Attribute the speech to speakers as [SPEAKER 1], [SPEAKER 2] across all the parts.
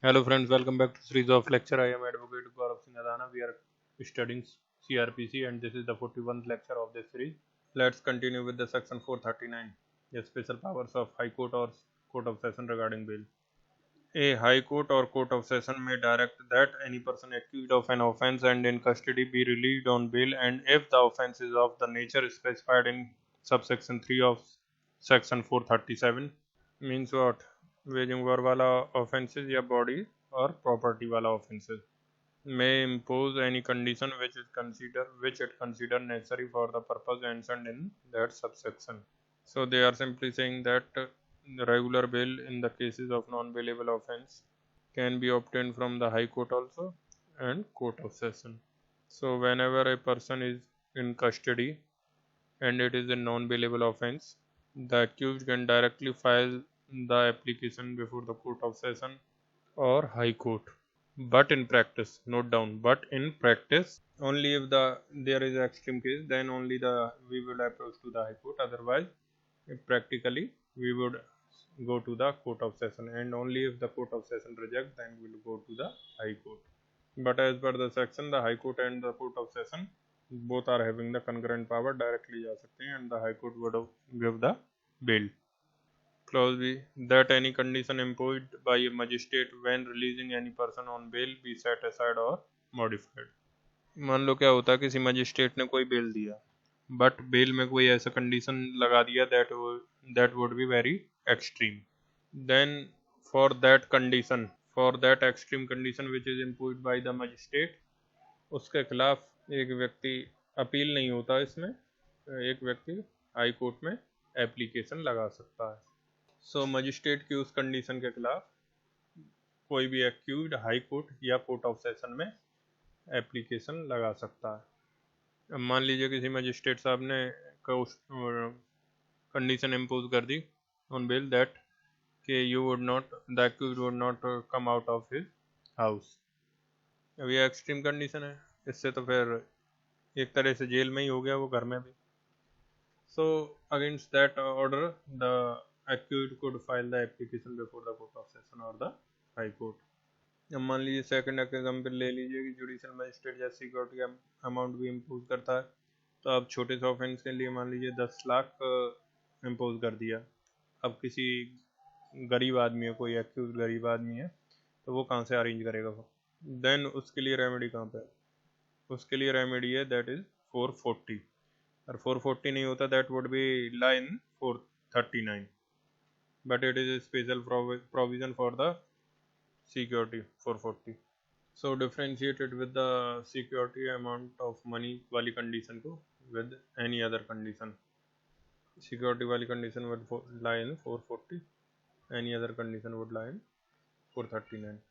[SPEAKER 1] Hello friends, welcome back to series of lecture. I am Advocate Gaurav Singh. We are studying CRPC and this is the 41st lecture of this series. Let's continue with the section 439, the special powers of High Court or Court of Session regarding bail. A High Court or Court of Session may direct that any person accused of an offence and in custody be relieved on bail, and if the offence is of the nature specified in subsection 3 of section 437, means what? Waging war वाला offences या body or property वाला offences may impose any condition which it consider necessary for the purpose mentioned in that subsection. So they are simply saying that the regular bail in the cases of non-bailable offence can be obtained from the High Court also and Court of Session. So whenever a person is in custody and it is a non-bailable offence, the accused can directly file the application before the Court of Session or High Court. But in practice, note down, but in practice, only if there is an extreme case, then only we will approach to the High Court. Otherwise, practically we would go to the Court of Session, and only if the Court of Session rejects, then we will go to the High Court. But as per the section, the High Court and the Court of Session both are having the concurrent power, directly जा सकते हैं, and the High Court would give the bail. Clause B, that any condition imposed by a magistrate when releasing any person on bail be set aside or modified. मान लो क्या होता है, किसी magistrate ने कोई बेल दिया, बट बेल में कोई ऐसा कंडीशन लगा दिया that would be very extreme. Then for that extreme condition which is imposed by the magistrate, उसके खिलाफ एक व्यक्ति अपील नहीं होता, इसमें एक व्यक्ति हाई कोर्ट में एप्लीकेशन लगा सकता है. सो मजिस्ट्रेट की उस कंडीशन के खिलाफ कोई भी एक्यूज्ड हाई कोर्ट या कोर्ट ऑफ सेशन में एप्लीकेशन लगा सकता है. अब मान लीजिए किसी मजिस्ट्रेट साहब ने कंडीशन इम्पोज कर दी ऑन बेल दैट कि the accused would not come out of his house. अब ये एक्सट्रीम कंडीशन है, इससे तो फिर एक तरह से जेल में ही हो गया वो, घर में भी. So against that order the accused could file the application before the Court of Session or the High Court. अब मान लीजिए सेकंड एग्जाम्पल ले लीजिए कि जुडिशियल मजिस्ट्रेट जैसे सिक्योरिटी का अमाउंट भी इम्पोज करता है. तो अब छोटे से ऑफेंस के लिए मान लीजिए 10 लाख इम्पोज कर दिया. अब किसी गरीब आदमी है, कोई एक्यूज गरीब आदमी है, तो वो कहाँ से अरेंज करेगा? देन उसके लिए रेमेडी कहाँ पे है? उसके लिए रेमेडी है दैट इज 440. और 440 नहीं होता, that would be line 439. But it is a special provision for the security 440. So differentiate it with the security amount of money वाली condition को with any other condition. Security वाली condition would lie in 440, any other condition would lie in 439.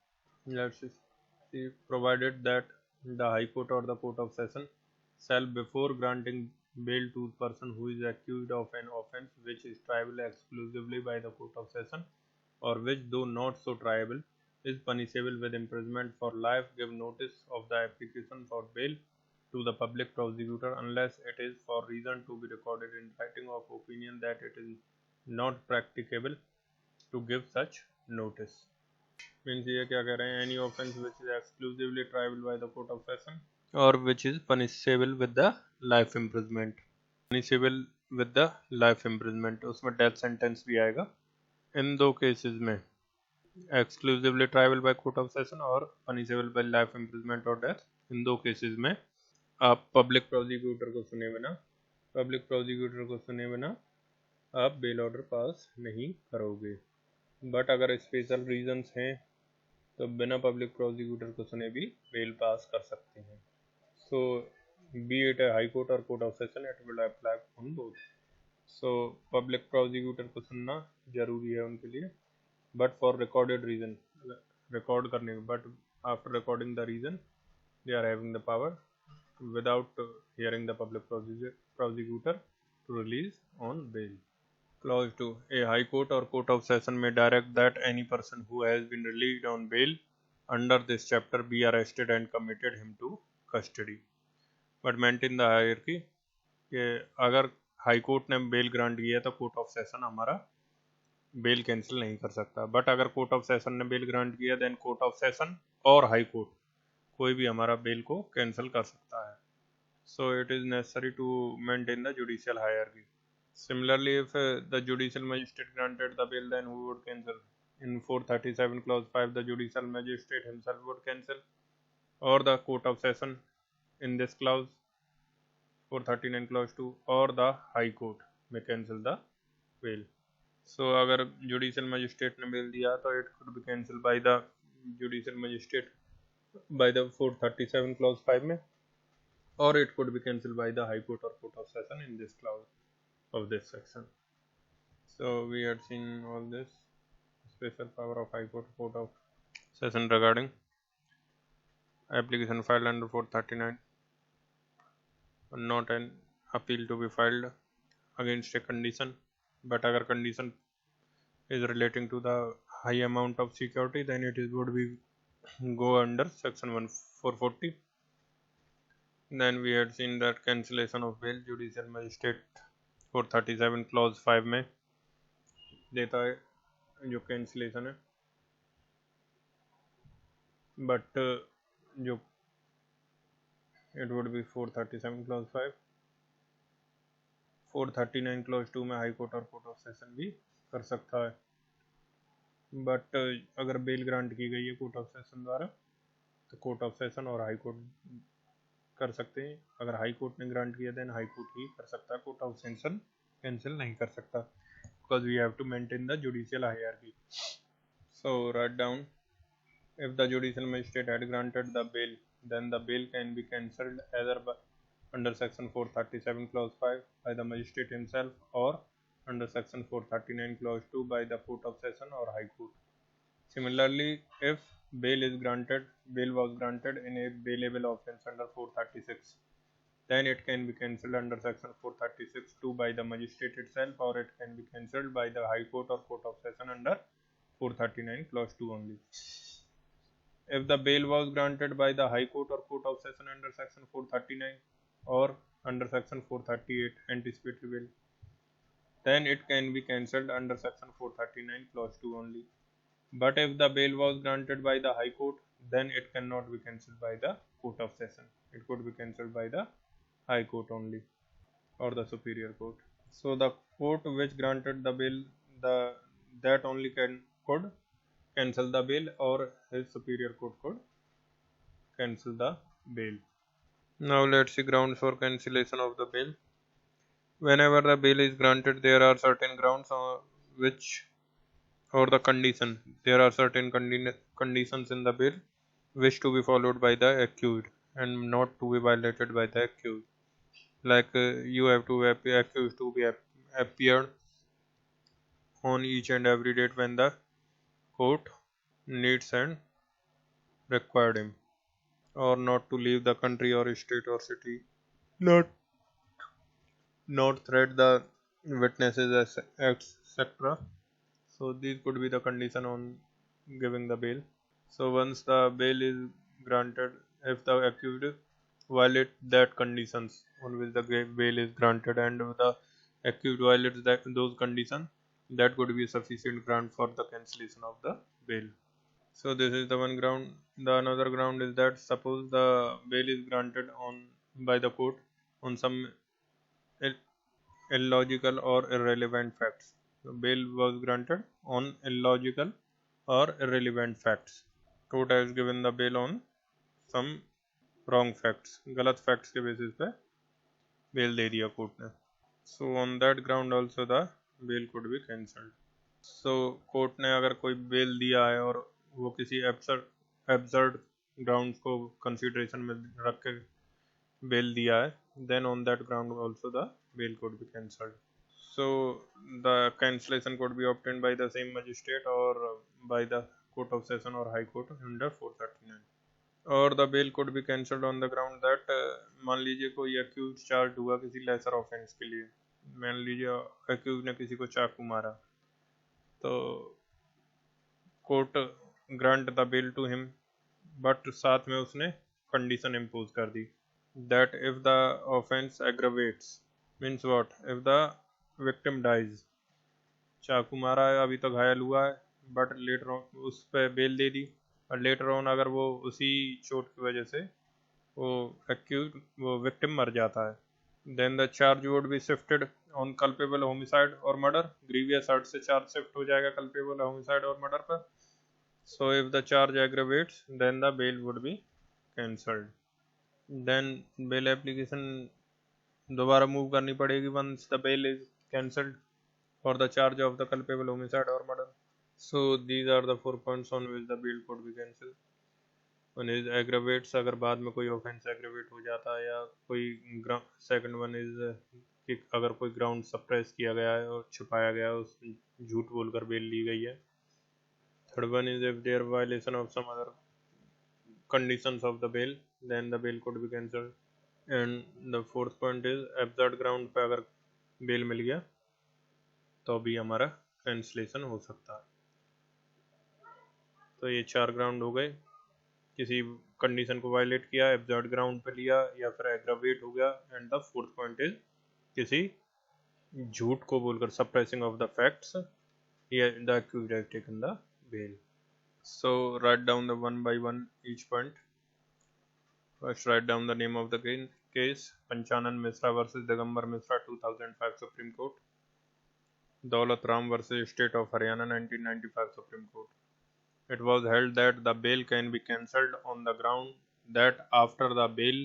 [SPEAKER 1] Let's see, provided that the High Court or the Court of Session shall, before granting bail to person who is accused of an offence which is triable exclusively by the Court of Session, or which, though not so triable, is punishable with imprisonment for life, give notice of the application for bail to the public prosecutor unless it is for reason to be recorded in writing of opinion that it is not practicable to give such notice. Means ये क्या कह रहे हैं? Any offence which is exclusively triable by the Court of Session or which is punishable with the life imprisonment. उसमें death sentence भी आएगा. इन दो cases में, exclusively tribal by court of session और पनिशेबल बाय लाइफ इम्प्रिजमेंट और death, इन दो cases में आप पब्लिक प्रोसिक्यूटर को सुने बिना आप बेल ऑर्डर पास नहीं करोगे. बट अगर स्पेशल रीजंस हैं तो बिना पब्लिक प्रोसिक्यूटर को सुने भी बेल पास कर सकते हैं. So be it a High Court or Court of Session, it will apply on both. So public prosecutor को सुनना जरूरी है उनके लिए, but for recorded reason, record करने के, but after recording the reason they are having the power without hearing the public prosecutor to release on bail. Clause 2, a High Court or Court of Session may direct that any person who has been released on bail under this chapter be arrested and committed him to custody, but maintain the hierarchy कि अगर high court ने bell grant किया तो court of session हमारा bell cancel नहीं कर सकता। But अगर कोर्ट ऑफ सेशन ने बेल ग्रांट किया देन कोर्ट ऑफ सेशन और हाई कोर्ट कोई भी हमारा बेल को कैंसिल कर सकता है। So it is necessary to maintain the judicial hierarchy. Similarly, if the judicial magistrate granted the bail, then who would cancel? In 437 clause 5, the judicial magistrate himself would cancel, or the court of session in this clause 439 clause 2, or the high court may cancel the bail. So अगर judicial magistrate ने bail दिया तो it could be cancelled by the judicial magistrate by the 437 clause 5 में, or it could be cancelled by the high court or court of session in this clause of this section. So we had seen all this special power of high court, court of session regarding application filed under 439, not an appeal to be filed against a condition, but agar condition is relating to the high amount of security, then it is would be go under section 440. Then we had seen that cancellation of bail judicial magistrate 437 clause 5 में देता है जो cancellation है, but जो it would B 437 clause 5, 439 clause 2 में high court और court of session भी कर सकता है। बट अगर बेल ग्रांट की गई है कोर्ट ऑफ सेशन द्वारा तो कोर्ट ऑफ सेशन और हाई कोर्ट कर सकते हैं। अगर हाई कोर्ट ने ग्रांट किया देन हाई कोर्ट ही कर सकता है, कोर्ट ऑफ सेशन कैंसिल नहीं कर सकता, because we have to maintain the judicial hierarchy. So write down, if the judicial magistrate had granted the bail, then the bail can be cancelled either under section 437 clause 5 by the magistrate himself or under section 439 clause 2 by the court of session or high court. Similarly, if bail was granted in a bailable offence under 436, then it can be cancelled under section 436 2 by the magistrate itself, or it can be cancelled by the high court or court of session under 439 clause 2 only. If the bail was granted by the high court or court of session under section 439 or under section 438 anticipatory bail, then it can be cancelled under section 439 clause 2 only. But if the bail was granted by the high court, then it cannot be cancelled by the court of session. It could be cancelled by the high court only or the superior court. So the court which granted the bail, that only could cancel the bail, or his superior court could cancel the bail. Now let's see grounds for cancellation of the bail. Whenever the bail is granted, there are certain grounds or the condition. There are certain conditions in the bail which to be followed by the accused and not to be violated by the accused. Like you have to accused to be appeared on each and every date when the court needs and required him, or not to leave the country or state or city, not threat the witnesses, etc. So these could be the condition on giving the bail. So once the bail is granted, if the accused violate that conditions on which the bail is granted, and if the accused violates those conditions, that could be sufficient ground for the cancellation of the bail. So this is the one ground. The another ground is that suppose the bail is granted by the court on some illogical or irrelevant facts. The bail was granted on illogical or irrelevant facts. Court has given the bail on some wrong facts. गलत facts के basis पे bail दे दिया court ने. So on that ground also the bail could be cancelled. So court ने अगर कोई bell दिया है और वो किसी एब्सर्ड ग्राउंड्स को कंसीडरेशन में रख के बेल दिया है, then on that ground also the bail could be cancelled. So the cancellation could be obtained by the same magistrate or by the court of session or high court under 439. और the bail could be cancelled on the ground that मान लीजिए कोई accused charged हुआ किसी lesser offense के लिए, मान लीजिए accused ने किसी को चाकू मारा, तो court grant the bail to him, but साथ में उसने कंडीशन इम्पोज कर दी that if the offence aggravates, means what, if the victim dies, चाकू मारा है, अभी तो घायल हुआ है, बट लेटर ऑन उस पर बेल दे दी, और लेटर ऑन अगर वो उसी चोट की वजह से वो विक्टिम मर जाता है, then the charge would be shifted on culpable homicide और मर्डर। ग्रीवियस हर्ट से चार्ज शिफ्ट हो जाएगा कल्पेबल होमिसाइड और मर्डर पर। So if the charge aggravates then the bail would be cancelled. Then bail application दोबारा move करनी पड़ेगी once the bail is cancelled for the charge of the culpable homicide or murder. So these are the 4 points on which the bail could be cancelled. One is aggravates, अगर बाद में कोई offense aggravate हो जाता है, या कोई second one is कि अगर कोई ground suppress किया गया है और छुपाया गया है, उस झूठ बोलकर बेल ली गई है. Third one is if there violation of some other conditions of the bail, then the bail could be cancelled. And the fourth point is absurd ground पे अगर बेल मिल गया तो भी हमारा कैंसलेशन हो सकता है. तो ये 4 ग्राउंड हो गए, किसी कंडीशन को वायलेट किया, एब्सर्ड ग्राउंड पे लिया, या फिर एग्रावेट हो गया. And the fourth point is किसी झूठ को बोलकर suppressing of the facts, the accused has taken the bail. So write down the one by one each point. First write down the name of the case. Panchanan Mishra versus Digambar Mishra 2005 Supreme Court. Daulat Ram versus State of Haryana 1995 Supreme Court. It was held that the bail can be cancelled on the ground that after the bail,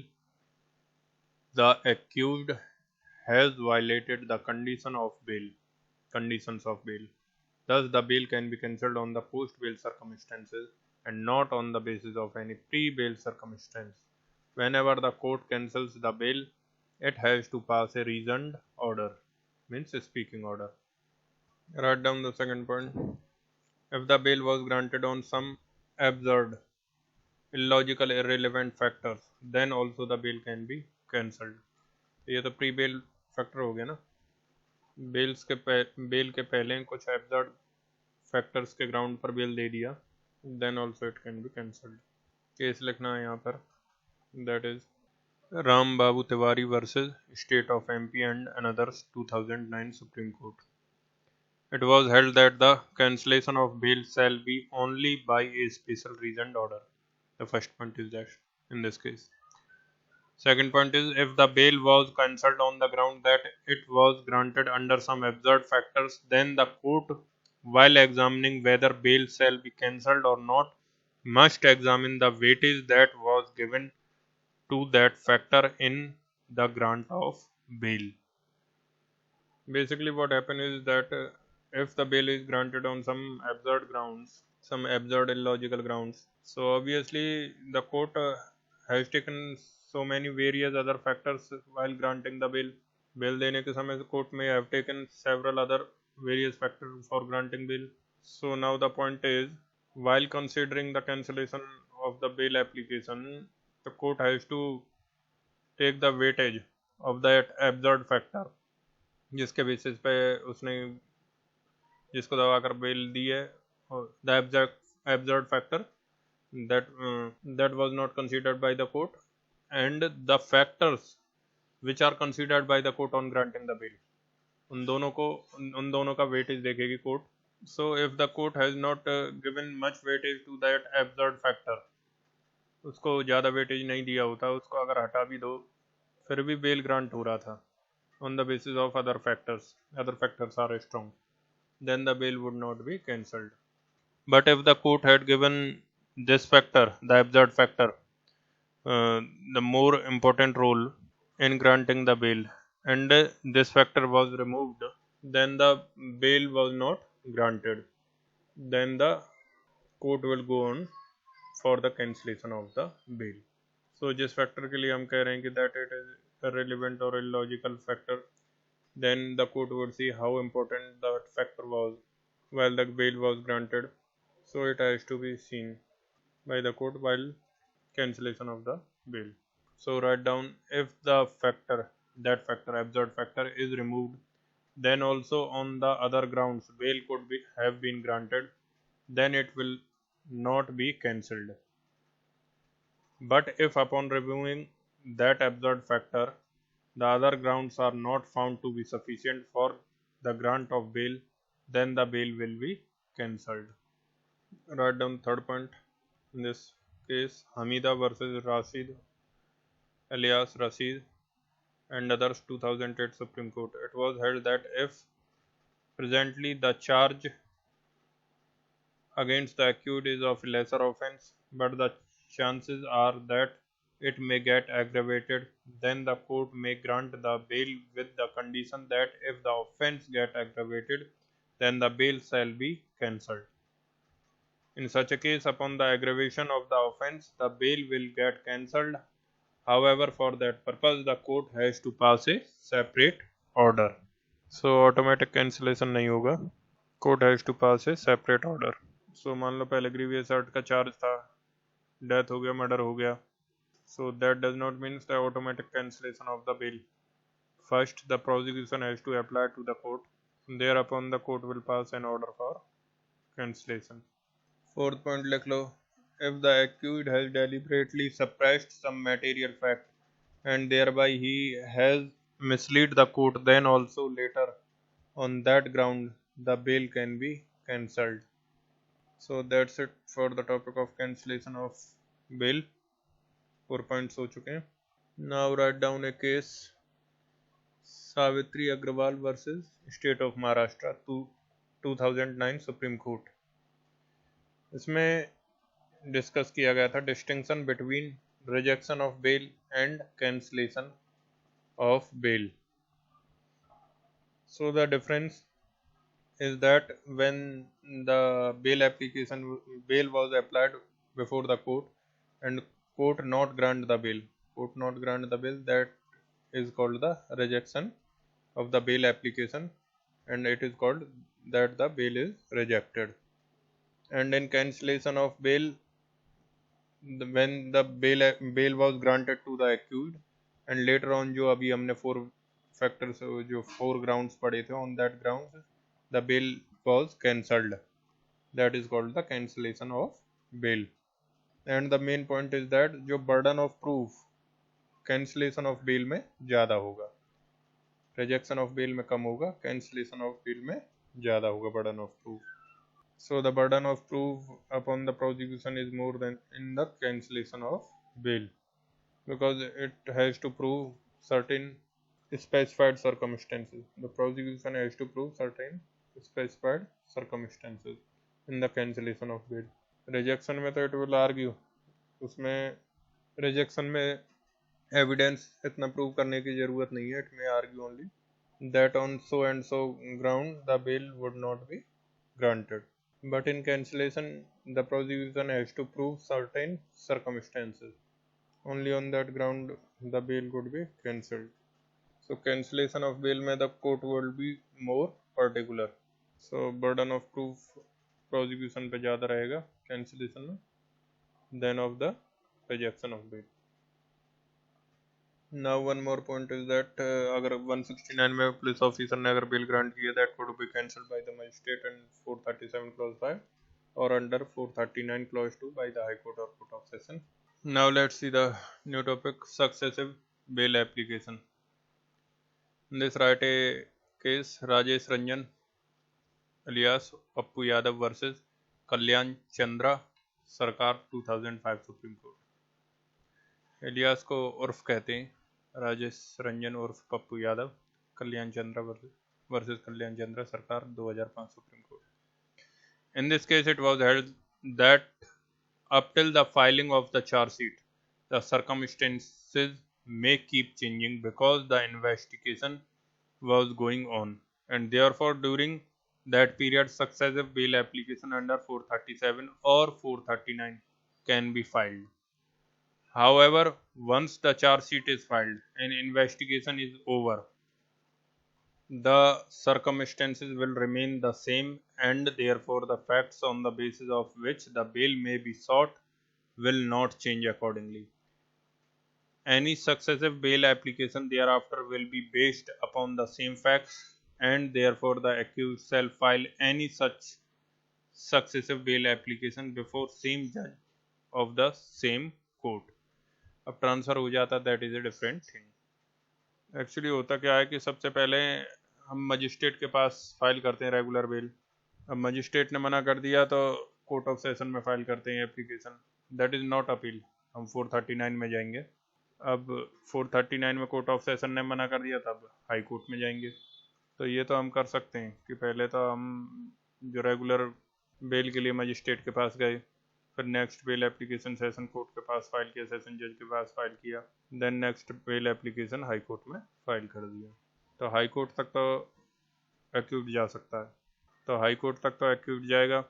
[SPEAKER 1] the accused has violated the conditions of bail. Thus, the bail can be cancelled on the post-bail circumstances and not on the basis of any pre-bail circumstance. Whenever the court cancels the bail, it has to pass a reasoned order, means a speaking order. Write down the second point. If the bail was granted on some absurd, illogical, irrelevant factors, then also the bail can be cancelled. ये तो pre bell factor हो गया ना. Bell के पहले कुछ absurd factors के ground पर बेल दे दिया, then also it can be cancelled. Case लिखना है यहाँ पर, that is Ram Babu Tiwari versus State of MP and others 2009 Supreme Court. It was held that the cancellation of bail shall be only by a special reasoned order. The first point is that in this case. Second point is if the bail was cancelled on the ground that it was granted under some absurd factors, then the court, while examining whether bail shall be cancelled or not, must examine the weightage that was given to that factor in the grant of bail. Basically, what happened is that if the bail is granted on some absurd grounds, some absurd illogical grounds, so obviously the court has taken so many various other factors while granting the bail. Bail देने के समय court may have taken several other various factors for granting bail. So now the point is, while considering the cancellation of the bail application, the court has to take the weightage of that absurd factor, जिसके basis पे उसने जिसको दबाकर bell दी है, the absurd factor that was not considered by the court and the factors which are considered by the court on granting the bail, उन दोनों का weightage देखेगी court. So if the court has not given much weightage to that absurd factor, उसको ज़्यादा weightage नहीं दिया होता, उसको अगर हटा भी दो फिर भी बेल ग्रांट हो रहा था on the basis of other factors are strong, then the bail would not be cancelled. But if the court had given this factor, the absurd factor, the more important role in granting the bail, and this factor was removed, then the bail was not granted. Then the court will go on for the cancellation of the bail. So जिस factor के लिए हम कह रहे हैं कि that it is irrelevant or illogical factor, then the court would see how important that factor was while the bail was granted. So it has to be seen by the court while cancellation of the bail. So write down, if the absurd factor is removed, then also on the other grounds bail could have been granted, then it will not be cancelled. But if upon removing that absurd factor, the other grounds are not found to be sufficient for the grant of bail, then the bail will be cancelled. Write down third point. In this case, Hamida versus Rashid alias Rashid and others, 2008 Supreme Court. It was held that if presently the charge against the accused is of lesser offense, but the chances are that it may get aggravated, then the court may grant the bail with the condition that if the offense get aggravated, then the bail shall be cancelled. In such a case, upon the aggravation of the offense, the bail will get cancelled. However, for that purpose, the court has to pass a separate order. So automatic cancellation नहीं होगा. Court has to pass a separate order. So मान लो पहले grievous assault का charge था, death हो गया, murder हो गया. So that does not mean the automatic cancellation of the bail. First, the prosecution has to apply to the court. Thereupon, the court will pass an order for cancellation. Fourth point लिख लो. If the accused has deliberately suppressed some material fact and thereby he has misled the court, then also later on that ground the bail can be cancelled. So that's it for the topic of cancellation of bail. 4 points हो चुके हैं. Now write down a case. Savitri Agrawal versus State of Maharashtra, 2009 Supreme Court. इसमें discuss किया गया था distinction between rejection of bail and cancellation of bail. So the difference is that when the bail was applied before the court and court not grant the bail, that is called the rejection of the bail application, and it is called that the bail is rejected. And in cancellation of bail, when the bail was granted to the accused and later on जो अभी हमने 4 factors जो 4 grounds पढ़े थे, on that grounds the bail was cancelled, that is called the cancellation of bail. And the main point is that जो burden of proof cancellation of bail में ज़्यादा होगा, rejection of bail में कम होगा, cancellation of bail में ज़्यादा होगा burden of proof. So the burden of proof upon the prosecution is more than in the cancellation of bail, because it has to prove certain specified circumstances. The prosecution has to prove certain specified circumstances in the cancellation of bail. Rejection में तो it will argue, उसमें rejection में evidence इतना prove करने की ज़रूरत नहीं है. It may argue only that on so and so ground the bail would not be granted. But in cancellation, the prosecution has to prove certain circumstances. Only on that ground the bail could be cancelled. So cancellation of bail में the court will be more particular. So burden of proof prosecution पे ज़्यादा रहेगा cancellation में than of the rejection of bail. Now one more point is that अगर 169 में police officer ने अगर bell grant किया, that could be cancelled by the magistrate and 437 clause 5 or under 439 clause 2 by the High Court or Court of Session. Now let's see the new topic, successive bail application. In this write a case, Rajesh Ranjan alias Pappu Yadav versus Kalyan Chandra Sarkar, 2005 Supreme Court. Alias को उर्फ कहते हैं, राजेश रंजन उर्फ पप्पू यादव, कल्याण चंद्र versus कल्याण चंद्र सरकार, 2005 Supreme court. In this case, it was held that up till the filing of the charge sheet, the circumstances may keep changing because the investigation was going on, and therefore during that period successive bail application under 437 or 439 can be filed. However, once the charge sheet is filed and investigation is over, the circumstances will remain the same, and therefore the facts on the basis of which the bail may be sought will not change accordingly. Any successive bail application thereafter will be based upon the same facts, and therefore the accused shall file any such successive bail application before same judge of the same court. अब transfer हो जाता, that is a different thing. Actually होता क्या है कि सबसे पहले हम मजिस्ट्रेट के पास फाइल करते हैं रेगुलर बेल। अब मजिस्ट्रेट ने मना कर दिया तो कोर्ट ऑफ सेशन में फाइल करते हैं application, that is not appeal. हम 439 में जाएंगे। अब 439 में कोर्ट ऑफ सेशन ने मना कर दिया तब हाई कोर्ट में जाएंगे। तो ये तो हम कर सकते हैं कि पहले तो हम जो रेगुलर बेल के लिए मजिस्ट्रेट के पास गए, फिर next bail application session court के पास फाइल किया, सेशन जज के पास फाइल किया, then next bail application high court में फाइल कर दिया। तो हाई कोर्ट तक तो एक्यूज जा सकता है, तो हाई कोर्ट तक तो एक्यूज जाएगा।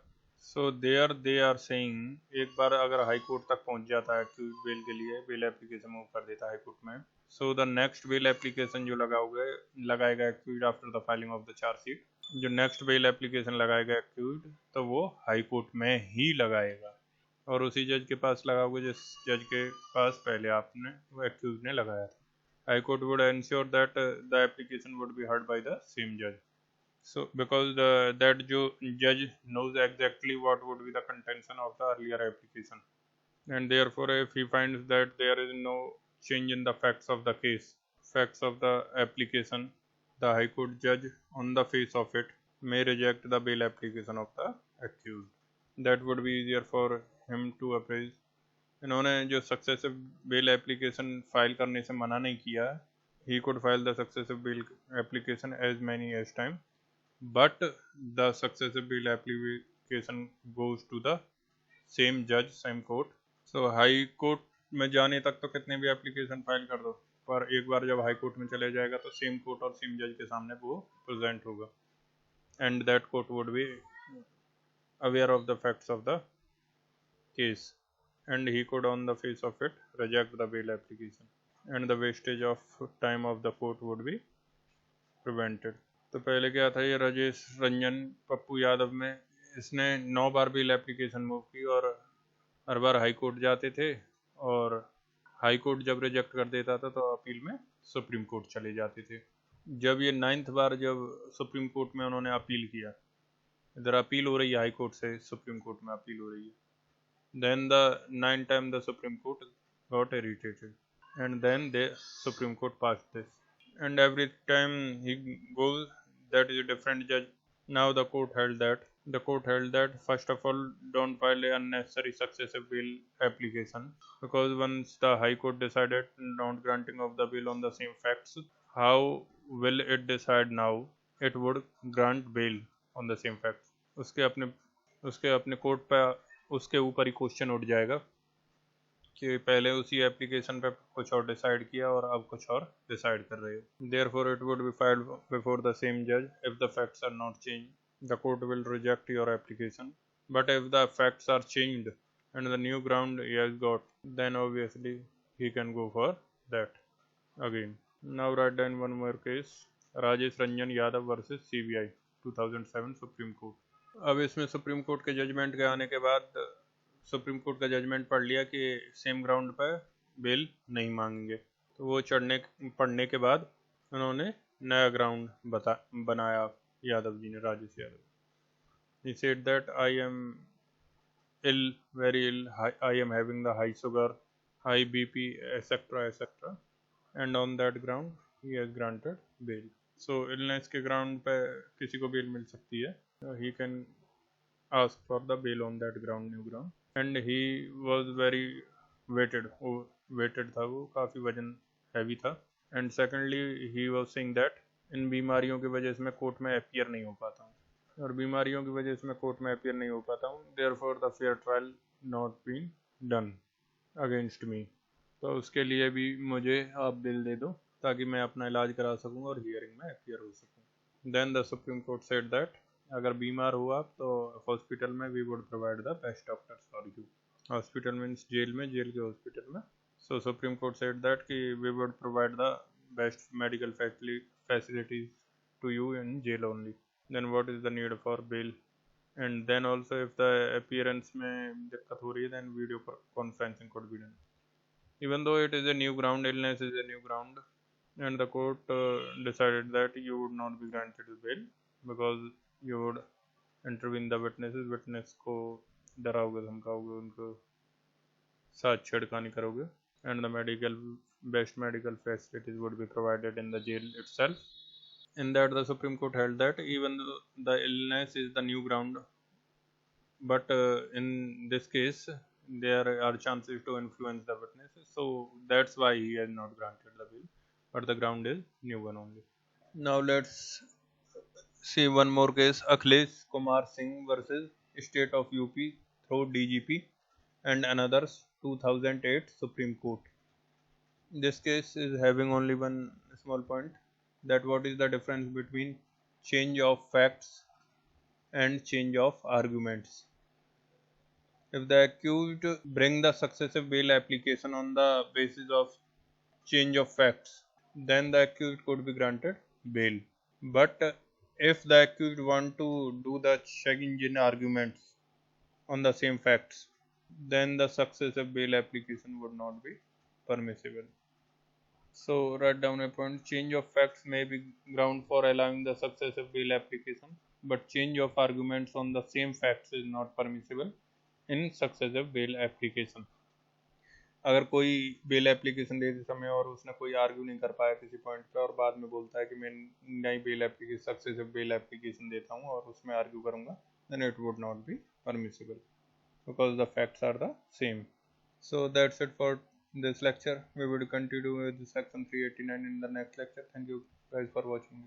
[SPEAKER 1] So there they are saying एक बार अगर हाई कोर्ट तक पहुंच जाता है एक्यूज बेल के लिए, बेल एप्लीकेशन मूव कर देता है हाई कोर्ट में, so the next bail application जो लगाएगा accuse after the filing of the chargesheet, जो नेक्स्ट बेल एप्लीकेशन लगाएगा एक्यूज तो वो हाई कोर्ट में ही लगाएगा और उसी जज के पास लगाओगे जिस जज के पास पहले आपने वो एक्यूज ने लगाया था। High court would ensure that the application would be heard by the same जज। So because that judge knows exactly what would be the contention of the earlier application, and therefore if he finds that there is no change in the facts of the case, facts of the application, the high court judge on the face of it may reject the bail application of the accused. That would be easier for him to appraise. इन्होंने जो successive bail application file करने से मना नहीं किया, he could file the successive bail application as many as time, but the successive bail application goes to the same judge, same court. So high court में जाने तक तो कितने भी एप्लीकेशन फाइल कर दो, पर एक बार जब हाई कोर्ट में चले जाएगा तो सेम कोर्ट और सेम जज के सामने वो प्रेजेंट होगा, and that court would be aware of the facts of the case, and he could on the face of it reject the bail application, and the wastage of time of the court would be prevented. तो पहले क्या था, ये राजेश रंजन पप्पू यादव में इसने 9 बार bail application move की और हर बार high court जाते थे, और हाई कोर्ट जब रिजेक्ट कर देता था तो अपील में सुप्रीम कोर्ट चले जाते थे। जब ये 9th बार जब सुप्रीम कोर्ट में उन्होंने अपील किया, इधर अपील हो रही है हाई कोर्ट से, सुप्रीम कोर्ट में अपील हो रही है, then the 9th time the Supreme Court got irritated, and then the Supreme Court passed this, and every time he goes that is a different judge. Now the court held that first of all, don't file a unnecessary successive bail application, because once the High Court decided not granting of the bail on the same facts, how will it decide now it would grant bail on the same facts? उसके अपने court पे उसके ऊपर ही question उठ जाएगा कि पहले उसी एप्लीकेशन पे कुछ और डिसाइड किया और अब कुछ और डिसाइड कर रहे हो। Therefore it would be filed before the same जज if the facts are not changed, the court will reject your application, but if the facts are changed and the new ground he has got, then obviously he can go for that again. Now write down one more case, Rajesh Ranjan Yadav versus CBI 2007 supreme court. अब इसमें supreme court के judgement के आने के बाद supreme court का judgement पढ़ लिया कि सेम ग्राउंड पर बेल नहीं मांगेंगे, तो वो पढ़ने के बाद उन्होंने नया ग्राउंड बनाया यादव जी ने, Rajesh Yadav. He said that I am ill, very ill, I am having the high sugar, high BP, etc., and on that ground he has granted bail. So illness के ग्राउंड पे किसी को बेल मिल सकती है, he can ask for the bail on that ground, new ground, and he was very weighted था, वो काफ़ी वजन हैवी था, and secondly he was saying that इन बीमारियों की वजह से मैं कोर्ट में अपीयर नहीं हो पाता हूँ, और बीमारियों की वजह से मैं कोर्ट में अपीयर नहीं हो पाता हूँ, therefore the fair trial not been done against me, तो उसके लिए भी मुझे आप बिल दे दो ताकि मैं अपना इलाज करा सकूँ और हियरिंग में अपीयर हो सकूँ। Then the Supreme Court said that अगर बीमार हो आप तो हॉस्पिटल में we would provide the best doctors for you. Hospital means jail के हॉस्पिटल में। So Supreme Court said that कि we would provide the best medical facilities to you in jail only, then what is the need for bail, and then also if the appearance में दिक्कत हो रही है then video conferencing could be done, even though it is a new ground, illness is a new ground, and the court decided that you would not be granted bail because you would intervene the witnesses, witness को डराओगे, धमकाओगे, उनको साथ छेड़खानी करोगे, and the best medical facilities would be provided in the jail itself, In that, the Supreme Court held that even though the illness is the new ground, but in this case, there are chances to influence the witnesses. So that's why he has not granted the bail, but the ground is new one only. Now let's see one more case: Akhilesh Kumar Singh versus State of UP through DGP and another 2008 Supreme Court. This case is having only one small point, that what is the difference between change of facts and change of arguments. If the accused bring the successive bail application on the basis of change of facts, then the accused could be granted bail. But if the accused want to do the change in arguments on the same facts, then the successive bail application would not be permissible. So write down a point: change of facts may be ground for allowing the successive bail application, but change of arguments on the same facts is not permissible in successive bail application. अगर कोई bail application देते समय और उसने कोई argue नहीं कर पाया किसी पॉइंट पे और बाद में बोलता है कि मैं नई bail application successive bail application देता हूँ और उसमें आर्ग्यू करूँगा, then it would not be permissible because the facts are the same. So that's it for this lecture. We will continue with section 389 in the next lecture. Thank you guys for watching.